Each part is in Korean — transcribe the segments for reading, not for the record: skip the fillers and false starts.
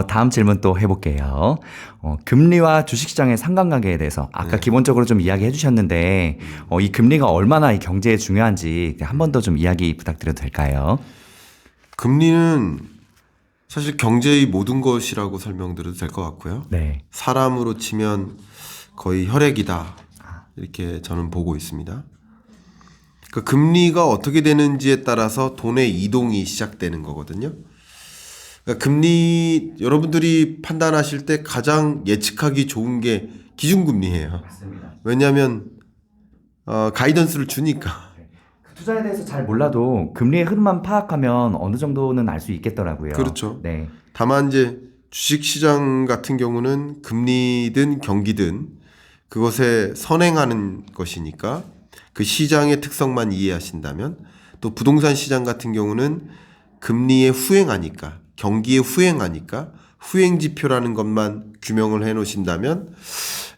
다음 질문 또 해볼게요. 금리와 주식시장의 상관관계에 대해서 아까 네. 기본적으로 좀 이야기해 주셨는데, 이 금리가 얼마나 이 경제에 중요한지 한 번 더 좀 이야기 부탁드려도 될까요? 금리는 사실 경제의 모든 것이라고 설명드려도 될 것 같고요. 네. 사람으로 치면 거의 혈액이다. 이렇게 저는 보고 있습니다. 그 금리가 어떻게 되는지에 따라서 돈의 이동이 시작되는 거거든요. 그러니까 금리 여러분들이 판단하실 때 가장 예측하기 좋은 게 기준금리예요. 맞습니다. 왜냐하면 가이던스를 주니까. 투자에 대해서 잘 몰라도 금리의 흐름만 파악하면 어느 정도는 알 수 있겠더라고요. 그렇죠. 네. 다만 이제 주식시장 같은 경우는 금리든 경기든 그것에 선행하는 것이니까 그 시장의 특성만 이해하신다면, 또 부동산 시장 같은 경우는 금리에 후행하니까, 경기에 후행하니까 후행지표라는 것만 규명을 해 놓으신다면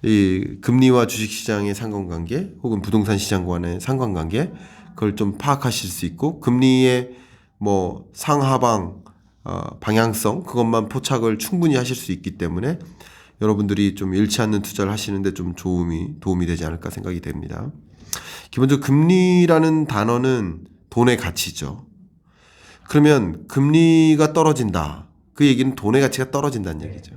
이 금리와 주식시장의 상관관계 혹은 부동산 시장과의 상관관계, 그걸 좀 파악하실 수 있고, 금리의 뭐 상하방 방향성, 그것만 포착을 충분히 하실 수 있기 때문에 여러분들이 좀 잃지 않는 투자를 하시는데 좀 도움이 되지 않을까 생각이 됩니다. 기본적으로 금리라는 단어는 돈의 가치죠. 그러면 금리가 떨어진다. 그 얘기는 돈의 가치가 떨어진다는 얘기죠.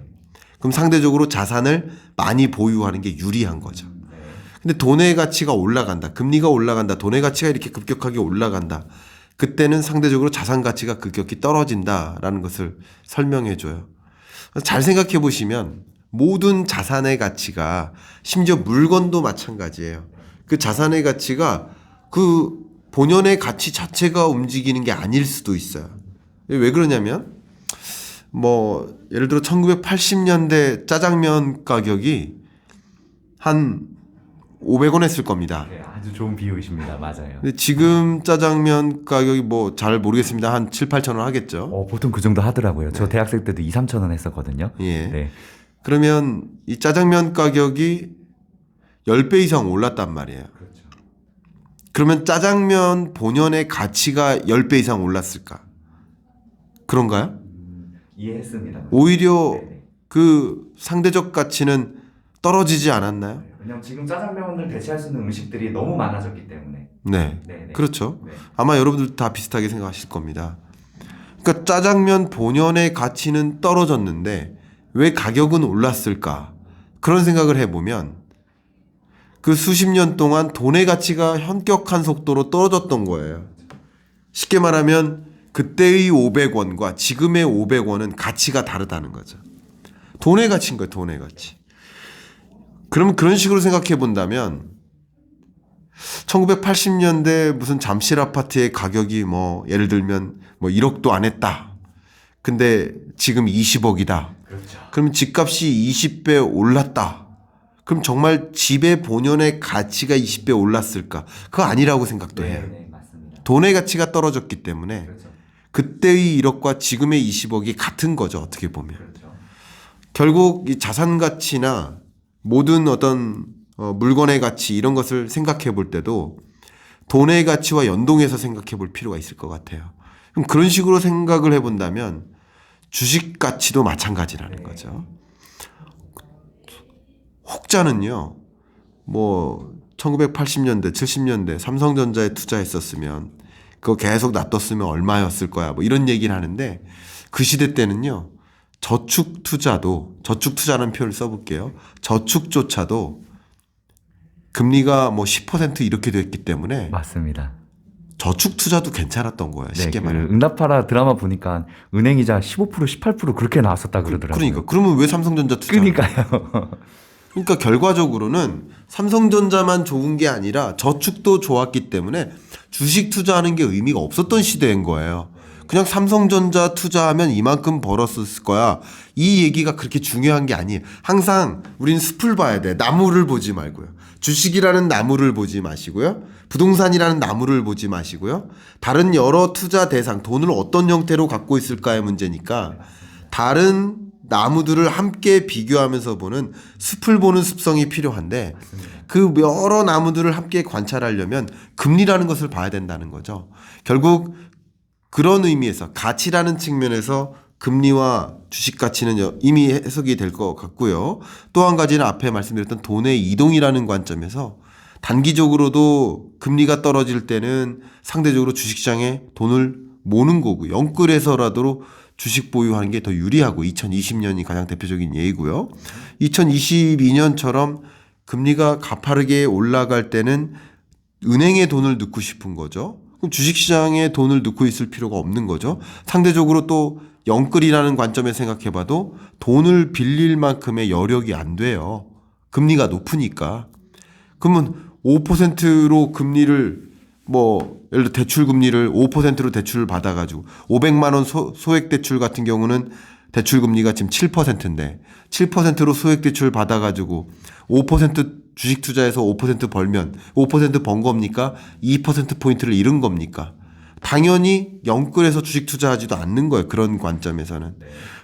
그럼 상대적으로 자산을 많이 보유하는 게 유리한 거죠. 근데 돈의 가치가 올라간다. 금리가 올라간다. 돈의 가치가 이렇게 급격하게 올라간다. 그때는 상대적으로 자산 가치가 급격히 떨어진다라는 것을 설명해 줘요. 잘 생각해 보시면 모든 자산의 가치가, 심지어 물건도 마찬가지예요. 그 자산의 가치가 그 본연의 가치 자체가 움직이는 게 아닐 수도 있어요. 왜 그러냐면 뭐 예를 들어 1980년대 짜장면 가격이 한 500원 했을 겁니다. 네, 아주 좋은 비유이십니다. 맞아요. 근데 지금 짜장면 가격이 뭐 잘 모르겠습니다. 한 7, 8천 원 하겠죠. 보통 그 정도 하더라고요. 저 대학생 때도 2, 3천 원 했었거든요. 예. 네. 그러면 이 짜장면 가격이 10배 이상 올랐단 말이에요. 그렇죠. 그러면 짜장면 본연의 가치가 10배 이상 올랐을까? 그런가요? 이해했습니다. 오히려 네네. 그 상대적 가치는 떨어지지 않았나요? 왜냐면 지금 짜장면을 대체할 수 있는 음식들이 너무 많아졌기 때문에. 네. 네네. 그렇죠. 네. 아마 여러분들 다 비슷하게 생각하실 겁니다. 그러니까 짜장면 본연의 가치는 떨어졌는데 왜 가격은 올랐을까? 그런 생각을 해보면 그 수십 년 동안 돈의 가치가 현격한 속도로 떨어졌던 거예요. 쉽게 말하면 그때의 500원과 지금의 500원은 가치가 다르다는 거죠. 돈의 가치인 거예요. 돈의 가치. 그럼 그런 식으로 생각해 본다면 1980년대 무슨 잠실 아파트의 가격이 뭐 예를 들면 뭐 1억도 안 했다. 근데 지금 20억이다. 그렇죠. 그럼 집값이 20배 올랐다. 그럼 정말 집의 본연의 가치가 20배 올랐을까? 그거 아니라고 생각도 해요. 네, 맞습니다. 돈의 가치가 떨어졌기 때문에 그렇죠. 그때의 1억과 지금의 20억이 같은 거죠. 어떻게 보면. 그렇죠. 결국 이 자산 가치나 모든 어떤 물건의 가치, 이런 것을 생각해 볼 때도 돈의 가치와 연동해서 생각해 볼 필요가 있을 것 같아요. 그럼 그런 식으로 생각을 해 본다면 주식 가치도 마찬가지라는 거죠. 혹자는요, 뭐 1980년대, 70년대 삼성전자에 투자했었으면 그거 계속 놔뒀으면 얼마였을 거야, 뭐 이런 얘기를 하는데, 그 시대 때는요, 저축 투자라는 표현을 써볼게요. 저축조차도 금리가 뭐 10% 이렇게 됐기 때문에 맞습니다. 저축 투자도 괜찮았던 거예요. 네, 쉽게 그 말하면. 응답하라 드라마 보니까 은행이자 15%, 18% 그렇게 나왔었다 그러더라고요. 그러니까 그러면 왜 삼성전자 투자? 그러니까요. 그러니까 결과적으로는 삼성전자만 좋은 게 아니라 저축도 좋았기 때문에 주식 투자하는 게 의미가 없었던 시대인 거예요. 그냥 삼성전자 투자하면 이만큼 벌었을 거야. 이 얘기가 그렇게 중요한 게 아니에요. 항상 우리는 숲을 봐야 돼. 나무를 보지 말고요. 주식이라는 나무를 보지 마시고요. 부동산이라는 나무를 보지 마시고요. 다른 여러 투자 대상, 돈을 어떤 형태로 갖고 있을까의 문제니까 다른 나무들을 함께 비교하면서 보는 숲을 보는 습성이 필요한데, 그 여러 나무들을 함께 관찰하려면 금리라는 것을 봐야 된다는 거죠. 결국 그런 의미에서 가치라는 측면에서 금리와 주식 가치는 이미 해석이 될 것 같고요. 또 한 가지는 앞에 말씀드렸던 돈의 이동이라는 관점에서 단기적으로도 금리가 떨어질 때는 상대적으로 주식시장에 돈을 모는 거고 영끌해서라도 주식 보유하는 게 더 유리하고 2020년이 가장 대표적인 예이고요. 2022년처럼 금리가 가파르게 올라갈 때는 은행에 돈을 넣고 싶은 거죠. 그럼 주식시장에 돈을 넣고 있을 필요가 없는 거죠. 상대적으로 또 영끌이라는 관점에 생각해봐도 돈을 빌릴 만큼의 여력이 안 돼요. 금리가 높으니까. 그러면 5%로 금리를 예를 들어 대출 금리를 5%로 대출을 받아가지고 500만 원 소액 대출 같은 경우는 대출 금리가 지금 7%인데 7%로 소액 대출 받아가지고 5% 주식 투자해서 5% 벌면 5% 번 겁니까? 2% 포인트를 잃은 겁니까? 당연히 영끌해서 주식 투자하지도 않는 거예요. 그런 관점에서는.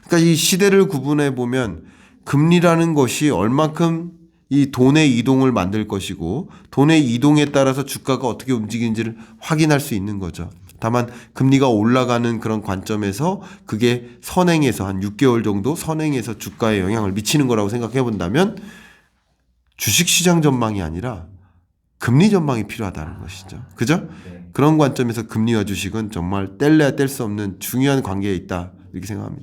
그러니까 이 시대를 구분해 보면 금리라는 것이 얼만큼 이 돈의 이동을 만들 것이고 돈의 이동에 따라서 주가가 어떻게 움직이는지를 확인할 수 있는 거죠. 다만 금리가 올라가는 그런 관점에서 그게 선행해서 한 6개월 정도 선행해서 주가에 영향을 미치는 거라고 생각해 본다면 주식시장 전망이 아니라 금리 전망이 필요하다는 것이죠. 그죠? 그런 관점에서 금리와 주식은 정말 뗄래야 뗄 수 없는 중요한 관계에 있다 이렇게 생각합니다.